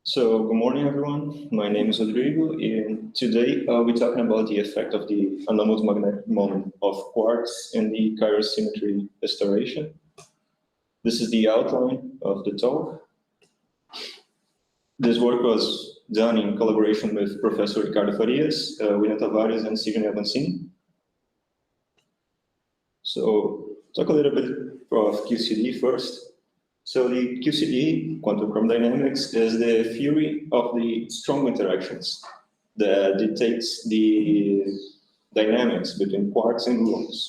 So, good morning, everyone. My name is Rodrigo, and today I'll be talking about the effect of the anomalous magnetic moment of quarks in the chiral symmetry restoration. This is the outline of the talk. This work was done in collaboration with Professor Ricardo Farias, William Tavares, and Sidney Avancini. So, talk a little bit of QCD first. So the QCD, quantum chromodynamics, is the theory of the strong interactions that dictates the dynamics between quarks and gluons.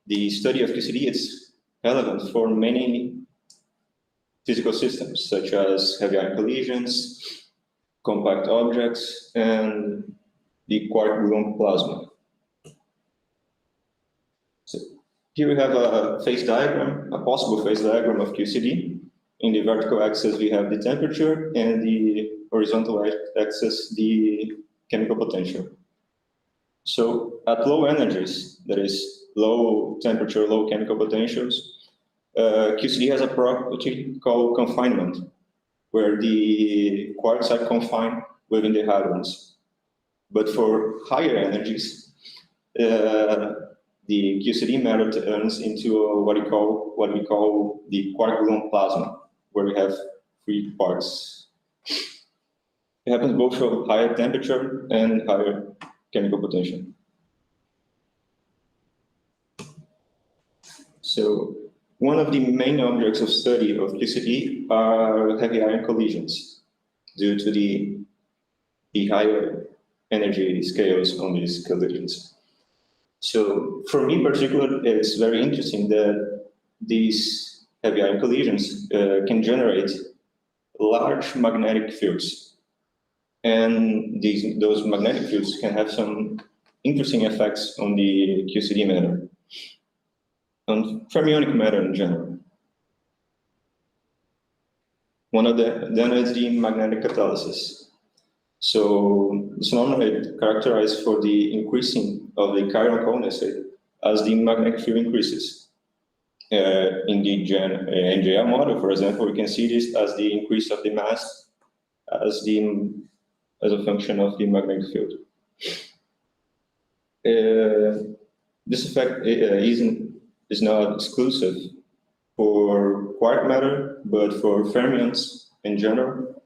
The study of QCD is relevant for many physical systems, such as heavy ion collisions, compact objects, and the quark-gluon plasma. So, here we have a phase diagram, a possible phase diagram of QCD. In the vertical axis, we have the temperature, and the horizontal axis, the chemical potential. So at low energies, that is low temperature, low chemical potentials, QCD has a property called confinement, where the quarks are confined within the hadrons. But for higher energies, the QCD matter turns into what we call the quark-gluon plasma, where we have free quarks. It happens both for higher temperature and higher chemical potential. So one of the main objects of study of QCD are heavy ion collisions, due to the higher energy scales on these collisions. So for me in particular, it's very interesting that these heavy ion collisions can generate large magnetic fields. And those magnetic fields can have some interesting effects on the QCD matter, on fermionic matter in general. One of them is the magnetic catalysis. So it's normally characterized for the increasing of the chiral condensate as the magnetic field increases. In the NJR model, for example, we can see this as the increase of the mass as a function of the magnetic field. This effect is not exclusive for quark matter, but for fermions in general.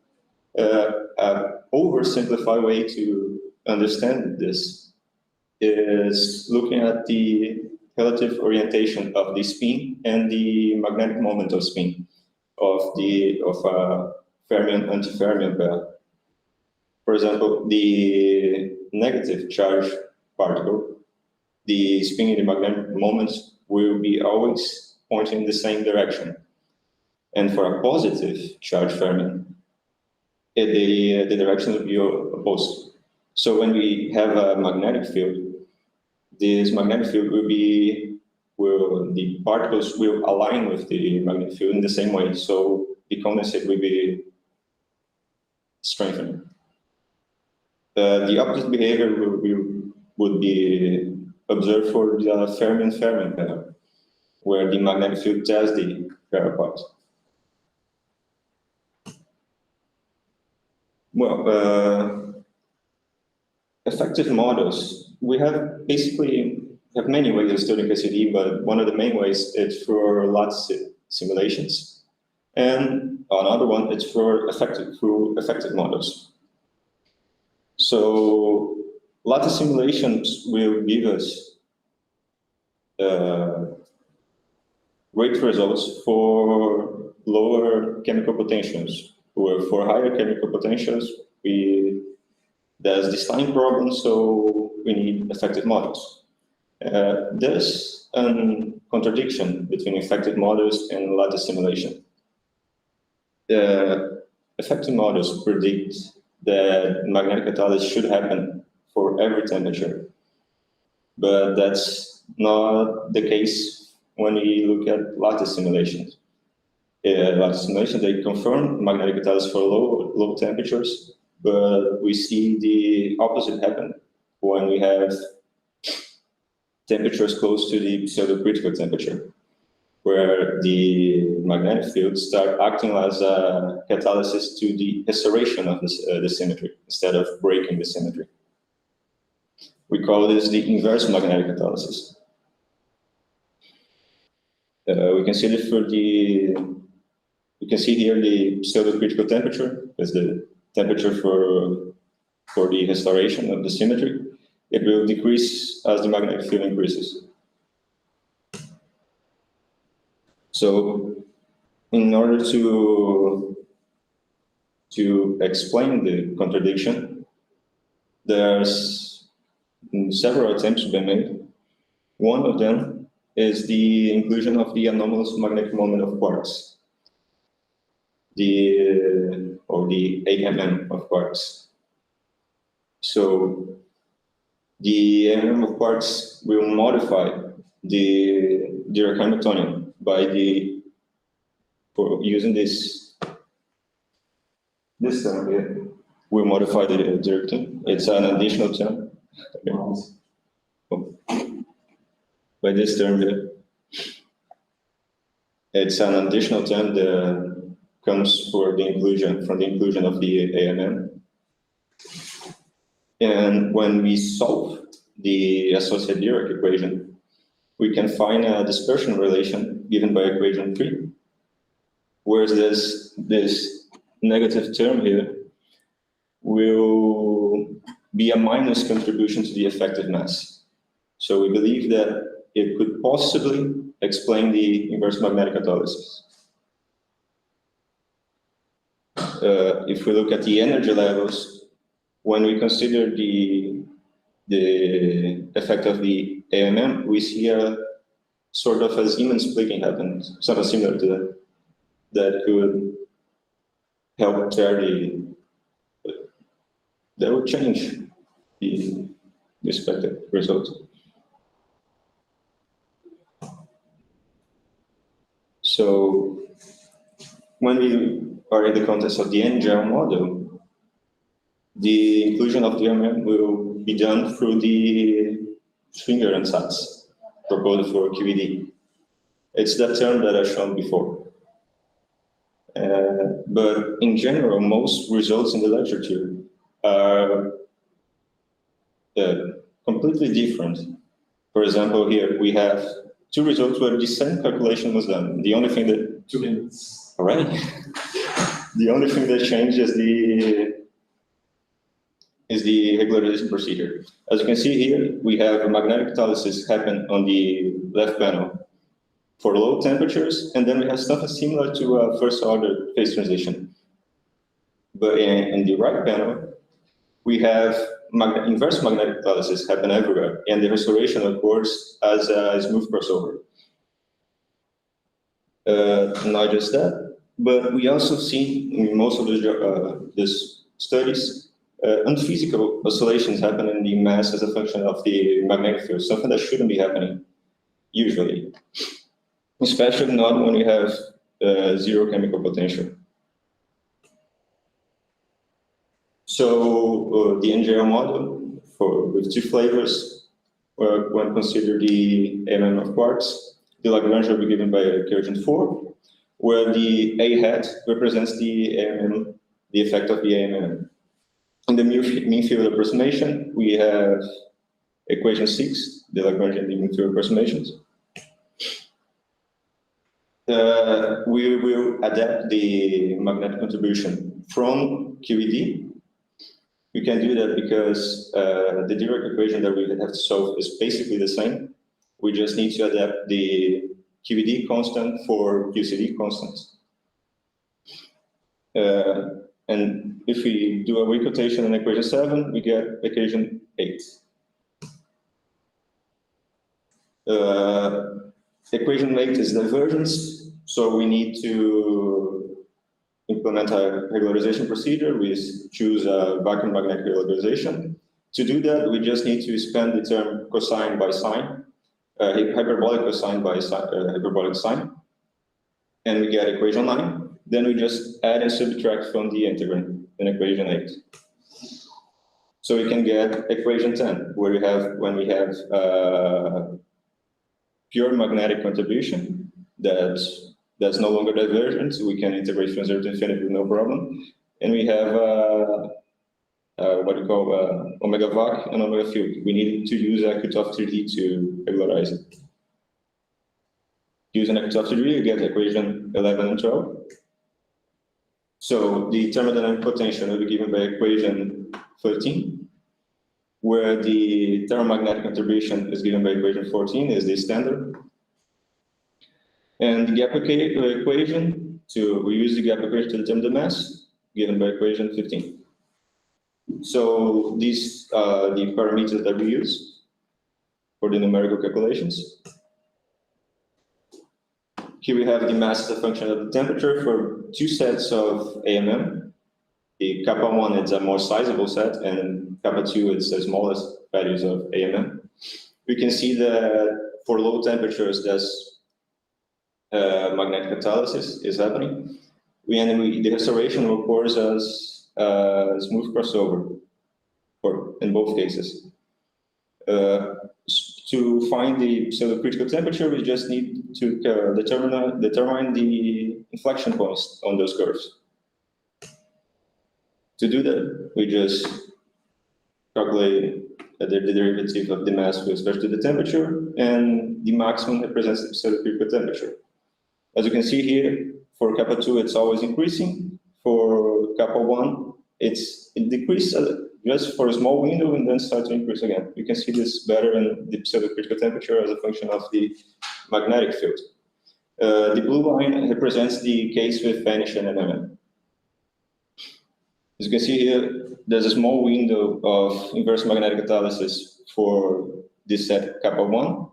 An oversimplified way to understand this is looking at the relative orientation of the spin and the magnetic moment of spin of a fermion-antifermion pair. For example, the negative charge particle, the spin and the magnetic moments will be always pointing in the same direction. And for a positive charge fermion, the direction will be opposed. So when we have a magnetic field, this magnetic field the particles will align with the magnetic field in the same way. So the condensate will be strengthened. The opposite behavior would be observed for the fermion-fermion pair, where the magnetic field tears the pair apart. Well, effective models. We have many ways of studying QCD, but one of the main ways is for lattice simulations, and another one is through effective models. So lattice simulations will give us great results for lower chemical potentials. Where for higher chemical potentials, there's the sign problem, so we need effective models. There's a contradiction between effective models and lattice simulation. The effective models predict that magnetic catalysis should happen for every temperature, but that's not the case when we look at lattice simulations. Lattice simulations, they confirm magnetic catalysis for low temperatures, but we see the opposite happen when we have temperatures close to the pseudo-critical temperature. where the magnetic fields start acting as a catalysis to the restoration of the symmetry instead of breaking the symmetry. We call this the inverse magnetic catalysis. We can see this you can see here the pseudo-critical temperature as the temperature for the restoration of the symmetry. It will decrease as the magnetic field increases. So, in order to explain the contradiction, there's several attempts been made. One of them is the inclusion of the anomalous magnetic moment of quarks, or the AMM of quarks. So the AMM of quarks will modify the Dirac Hamiltonian for using this term here. We'll modify the Dirac term. It's an additional term. By this term here, it's an additional term that comes from the inclusion of the AMM. And when we solve the associated Dirac equation, we can find a dispersion relation given by equation 3, whereas this negative term here will be a minus contribution to the effective mass. So we believe that it could possibly explain the inverse magnetic catalysis. If we look at the energy levels, when we consider the effect of the AMM, we see a sort of a Siemens splitting happen, something similar to that, that could help carry that would change the expected result. So when we are in the context of the NJR model, the inclusion of the AMM will be done through the Schwinger ansatz proposed for QED. It's that term that I've shown before. But in general, most results in the literature are completely different. For example, here we have two results where the same calculation was done. The only thing that 2 minutes. All right. The only thing that changes is the regularization procedure. As you can see here, we have a magnetic catalysis happen on the left panel for low temperatures, and then we have something similar to a first-order phase transition. But in the right panel, we have inverse magnetic catalysis happen everywhere, and the restoration occurs as a smooth crossover. Not just that, but we also see in most of these studies unphysical oscillations happen in the mass as a function of the magnetic field, something that shouldn't be happening usually, especially not when you have zero chemical potential. So the NJR model with two flavors, when consider the AMM of quarks, the Lagrange will be given by equation 4, where the A hat represents the AMM, the effect of the AMM. In the mean field approximation, we have equation 6, the Lagrange and the mean field approximations. We will adapt the magnetic contribution from QED. We can do that because the Dirac equation that we have to solve is basically the same. We just need to adapt the QED constant for QCD constants. And if we do a recotation in equation 7, we get equation 8. Equation 8 is divergence, so we need to implement a regularization procedure. We choose a vacuum magnetic regularization. To do that, we just need to expand the term cosine by sine, hyperbolic cosine by hyperbolic sine, and we get equation 9. Then we just add and subtract from the integrand in equation 8. So we can get equation 10, where when we have pure magnetic contribution, that's no longer divergent, so we can integrate from 0 to infinity with no problem. And we have what we call omega vac and omega field. We need to use a cutoff 3D to regularize it. Using a cutoff 3D, you get equation 11 and 12. So the thermodynamic potential will be given by equation 13, where the thermomagnetic contribution is given by equation 14, is the standard. And the gap equation, we use the gap equation to determine the mass, given by equation 15. So these are the parameters that we use for the numerical calculations. Here we have the mass as a function of the temperature for two sets of AMM. The kappa 1 is a more sizable set, and kappa 2 is the smallest values of AMM. We can see that for low temperatures, there's magnetic catalysis is happening. The restoration occurs as smooth crossover in both cases. To find the pseudo-critical temperature, we just need to determine the inflection points on those curves. To do that, we just calculate the derivative of the mass with respect to the temperature, and the maximum represents the pseudo-critical temperature. As you can see here, for kappa 2, it's always increasing. For kappa 1, it decreases just for a small window and then start to increase again. You can see this better in the pseudo-critical temperature as a function of the magnetic field. The blue line represents the case with vanishing NMM. As you can see here, there's a small window of inverse magnetic catalysis for this set kappa 1.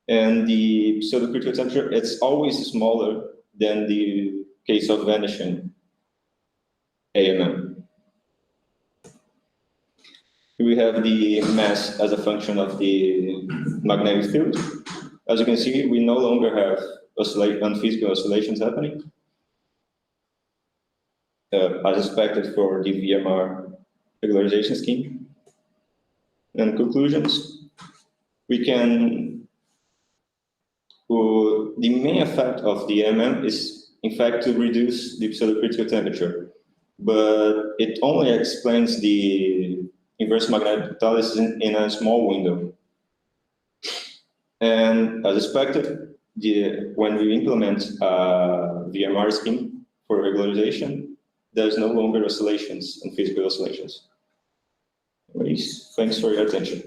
And the pseudo-critical temperature, it's always smaller than the case of vanishing AMM. We have the mass as a function of the magnetic field. As you can see, we no longer have unphysical oscillations happening, as expected for the VMR regularization scheme. And conclusions, the main effect of the AMM is, in fact, to reduce the pseudo-critical temperature, but it only explains the inverse magnetic catalysis in a small window. And as expected, when we implement a VMR scheme for regularization, there's no longer oscillations and physical oscillations. Anyways, thanks for your attention.